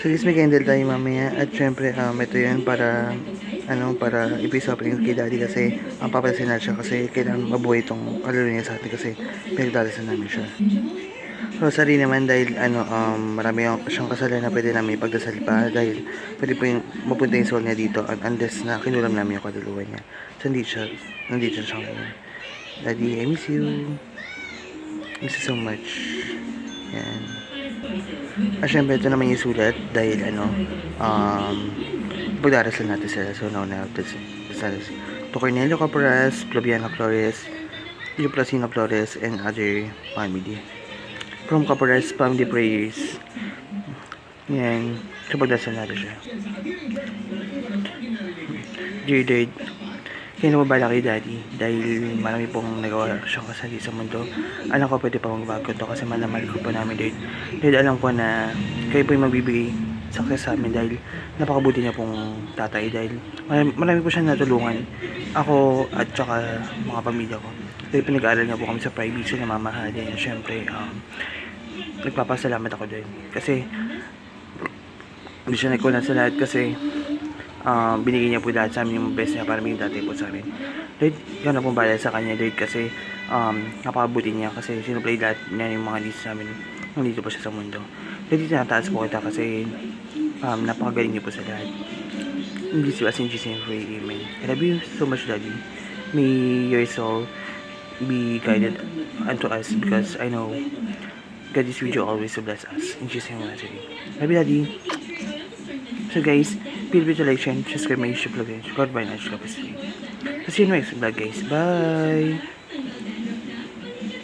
So guys, may candle tayo mamaya. At syempre, ito yun para, para ipisopping kay daddy kasi ang papasin na siya kasi kailangan mabuhay itong kaluluwa niya sa atin kasi pinagdalasan namin siya. Rosary naman dahil marami siyang kasalanan na pwede namin ipagdasal pa dahil pwede po yung mapunta yung soul niya dito unless na kinulam namin yung kaluluwa niya. So nandito siya ngayon. Daddy, I miss you. Miss you so much. Yan. Syempre ito naman yung sulat dahil pagdarasal natin sila. So now na this to Cornelio Caparas, Flaviano Flores, Placino Flores, and other family. From Caparas Family Prayers. Yan. So pagdarasal natin siya. Dear Dad, kaya nababala kay Daddy dahil marami pong nagawa siyang kasali sa mundo. Alam ko pwede pa magbago to kasi malamal ko pa namin Dad. Dad, alam ko na kayo po yung magbibigay success sa amin dahil napakabuti niya pong tatay dahil marami po siya natulungan ako at saka mga pamilya ko. Dahil pinag-aaral nga po kami sa private school na mamahalin. Siyempre, nagpapasalamat ako din kasi hindi siya nagkulang sa lahat kasi binigay niya po lahat sa amin yung best niya para maging tatay po sa amin. Lord, yun na pong bala sa kanya Lord kasi napakabuti niya kasi sinuplay lahat niya yung mga needs namin nandito po siya sa mundo. Lord, tinataas po kita kasi napakagaling niyo po sa lahat. In Jesus as in Jesus name pray, amen. I love you so much Daddy. May your soul be guided unto us because I know God is with you always to bless us. In Jesus name I pray. Love you Daddy. So guys, feel free to like, share, subscribe my YouTube vlog. God bless you. So see you next vlog guys. Bye!